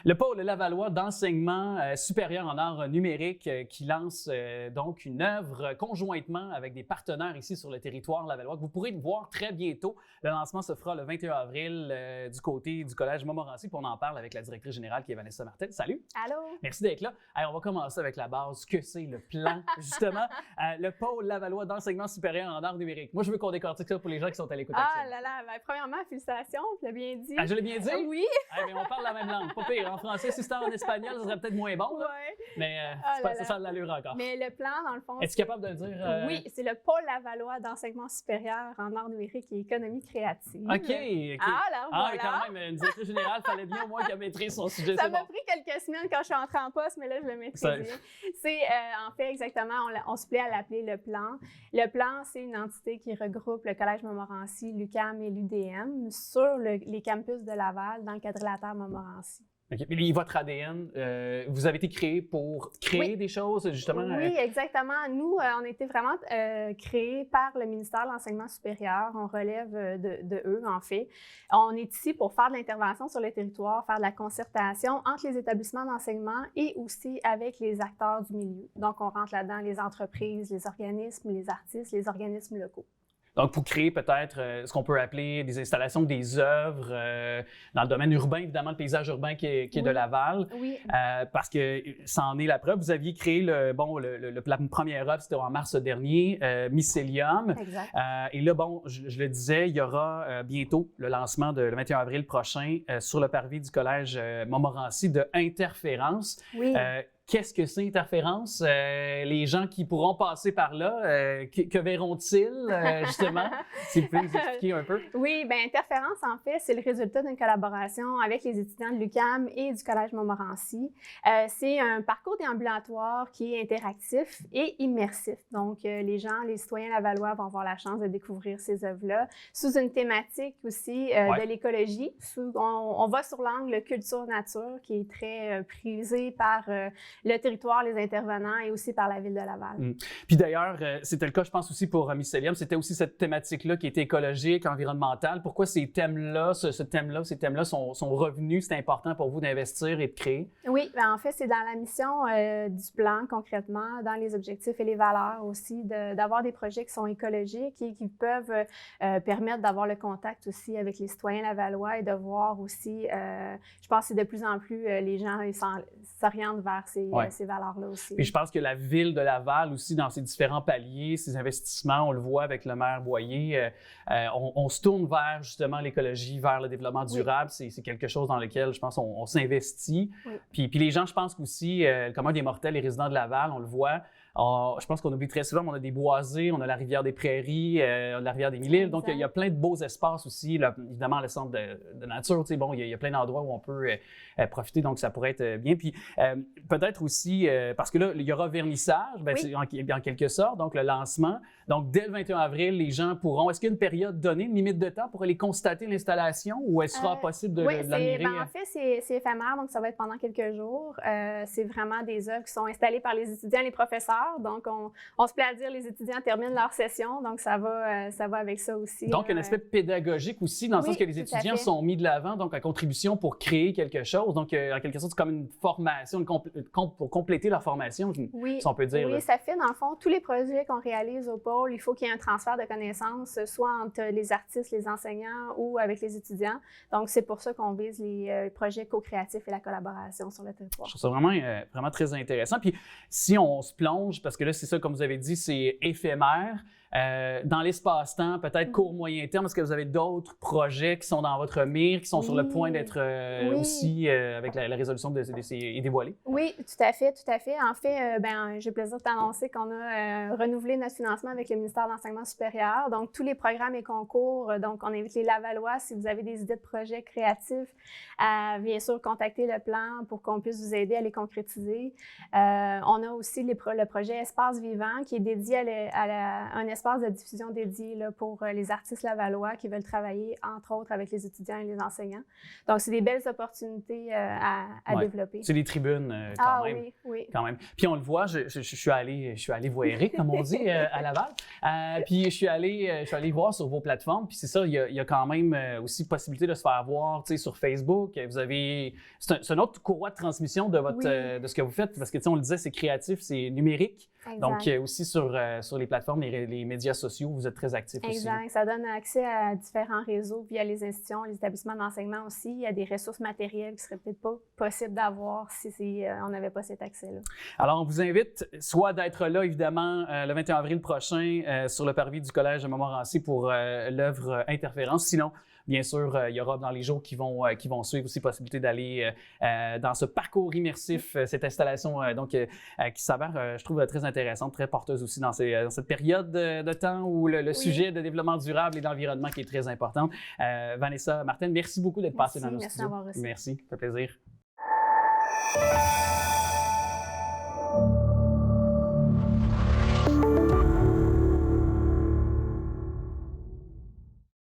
Le pôle Lavallois d'enseignement supérieur en arts numériques qui lance donc une œuvre conjointement avec des partenaires ici sur le territoire lavallois que vous pourrez voir très bientôt. Le lancement se fera le 21 avril du côté du Collège Montmorency. Puis on en parle avec la directrice générale qui est Vanessa Martel. Salut! Allô! Merci d'être là. Alors, on va commencer avec la base. Que c'est le plan, justement? Le pôle Lavallois d'enseignement supérieur en arts numériques. Moi, je veux qu'on décortique ça pour les gens qui sont à l'écoute. Ah là là! Ben, premièrement, félicitations, tu l'as bien dit. Ah, je l'ai bien dit? Oui! Mais on parle la même langue. Pas pire. En français, si c'était en espagnol, ça serait peut-être moins bon. Là. Ouais. Mais ça a de l'allure encore. Mais le plan, dans le fond... Es-tu capable de le dire? Oui, c'est le pôle Lavallois d'enseignement supérieur en arts numériques et économie créative. OK. Ah là, voilà. Quand même, une directrice générale, il fallait bien au moins qu'elle maîtrise son sujet. Ça m'a pris quelques semaines quand je suis entrée en poste, mais là, je le maîtrise bien. C'est, en fait, exactement, on se plaît à l'appeler le plan. Le plan, c'est une entité qui regroupe le Collège Montmorency, l'UQAM et l'UDM sur les campus de Laval dans le quadrilatère Montmorency. OK. Puis votre ADN, vous avez été créé pour créer des choses, justement? Oui, exactement. Nous, on a été vraiment créés par le ministère de l'Enseignement supérieur. On relève de eux, en fait. On est ici pour faire de l'intervention sur le territoire, faire de la concertation entre les établissements d'enseignement et aussi avec les acteurs du milieu. Donc, on rentre là-dedans les entreprises, les organismes, les artistes, les organismes locaux. Donc, pour créer peut-être ce qu'on peut appeler des installations, des œuvres dans le domaine urbain, évidemment, le paysage urbain qui est de Laval. Oui. Parce que ça en est la preuve. Vous aviez créé la première œuvre, c'était en mars dernier, Mycélium. Exact. Et là, bon, je le disais, il y aura bientôt le lancement le 21 avril prochain sur le parvis du Collège Montmorency de Interférence. Oui. Qu'est-ce que c'est Interférence? Les gens qui pourront passer par là, que verront-ils, justement? Si vous pouvez nous expliquer un peu. Oui, bien, Interférence, en fait, c'est le résultat d'une collaboration avec les étudiants de l'UQAM et du Collège Montmorency. C'est un parcours déambulatoire qui est interactif et immersif. Donc, les citoyens lavallois vont avoir la chance de découvrir ces œuvres-là sous une thématique aussi de l'écologie. On va sur l'angle culture-nature qui est très prisé par le territoire, les intervenants et aussi par la Ville de Laval. Puis d'ailleurs, c'était le cas, je pense, aussi pour Mycélium. C'était aussi cette thématique-là qui était écologique, environnementale. Pourquoi ces thèmes-là, ces thèmes-là sont revenus? C'est important pour vous d'investir et de créer? Oui, bien, en fait, c'est dans la mission du plan, concrètement, dans les objectifs et les valeurs aussi, d'avoir des projets qui sont écologiques et qui peuvent permettre d'avoir le contact aussi avec les citoyens lavallois et de voir aussi, je pense que de plus en plus, les gens s'orientent vers ces valeurs-là aussi. Puis je pense que la Ville de Laval aussi, dans ses différents paliers, ses investissements, on le voit avec le maire Boyer, on se tourne vers justement l'écologie, vers le développement durable. C'est quelque chose dans lequel, je pense, on s'investit. Puis les gens, je pense qu'aussi, le commun des mortels, les résidents de Laval, on le voit. Je pense qu'on oublie très souvent, mais on a des boisés, on a la rivière des Prairies, on a la rivière des Mille-Îles. Donc, il y a plein de beaux espaces aussi. Là, évidemment, le centre de nature, tu sais, bon, il y a plein d'endroits où on peut profiter, donc ça pourrait être bien. Puis, peut-être aussi, parce que là, il y aura vernissage, en quelque sorte, donc le lancement. Donc, dès le 21 avril, les gens pourront... Est-ce qu'il y a une période donnée, une limite de temps pour aller constater l'installation ou est-ce sera possible de l'admirer? En fait, c'est éphémère, donc ça va être pendant quelques jours. C'est vraiment des œuvres qui sont installées par les étudiants et les professeurs. Donc, on se plaît à dire les étudiants terminent leur session, donc ça va avec ça aussi. Donc, un aspect pédagogique aussi, dans le sens que les étudiants sont mis de l'avant, donc à contribution pour créer quelque chose. Donc, en quelque sorte, c'est comme une formation, pour compléter leur formation, si on peut dire. Oui, ça fait, dans le fond, tous les projets qu'on réalise au pôle, il faut qu'il y ait un transfert de connaissances, soit entre les artistes, les enseignants ou avec les étudiants. Donc, c'est pour ça qu'on vise les projets co-créatifs et la collaboration sur le territoire. Je trouve ça vraiment très intéressant. Puis, si on se plonge, parce que là, c'est ça, comme vous avez dit, c'est éphémère. Dans l'espace-temps, peut-être court, moyen terme, est-ce que vous avez d'autres projets qui sont dans votre mire, qui sont sur le point d'être aussi avec la résolution et dévoilés? Oui, tout à fait. En fait, j'ai le plaisir de t'annoncer qu'on a renouvelé notre financement avec le ministère de l'Enseignement supérieur. Donc, tous les programmes et concours, donc on invite les Lavallois, si vous avez des idées de projets créatifs, à bien sûr contacter le plan pour qu'on puisse vous aider à les concrétiser. On a aussi le projet Espace Vivant qui est dédié à un espace de diffusion dédié là, pour les artistes lavallois qui veulent travailler, entre autres, avec les étudiants et les enseignants. Donc, c'est des belles opportunités à développer. C'est des tribunes quand même. Oui. Quand même. Puis on le voit, je suis allé voyager, comme on dit, à Laval. Puis je suis allé voir sur vos plateformes. Puis c'est ça, il y a quand même aussi possibilité de se faire voir, tu sais, sur Facebook. Vous avez... C'est une autre courroie de transmission de de ce que vous faites, parce que, tu sais, on le disait, c'est créatif, c'est numérique. Exact. Donc, aussi sur les plateformes, les médias sociaux, vous êtes très actifs aussi. Exact. Ça donne accès à différents réseaux via les institutions, les établissements d'enseignement aussi. Il y a des ressources matérielles qui ne seraient peut-être pas possibles d'avoir si on n'avait pas cet accès-là. Alors, on vous invite soit d'être là, évidemment, le 21 avril prochain sur le parvis du Collège de Montmorency pour l'œuvre Interférence. Sinon, bien sûr, il y aura dans les jours qui vont suivre aussi possibilité d'aller dans ce parcours immersif, cette installation qui s'avère, je trouve, très intéressante, très porteuse aussi dans cette période de temps où le sujet de développement durable et d'environnement qui est très important. Vanessa Martin, merci beaucoup d'être passée dans nos studios. Merci d'avoir reçu. Merci, ça fait plaisir.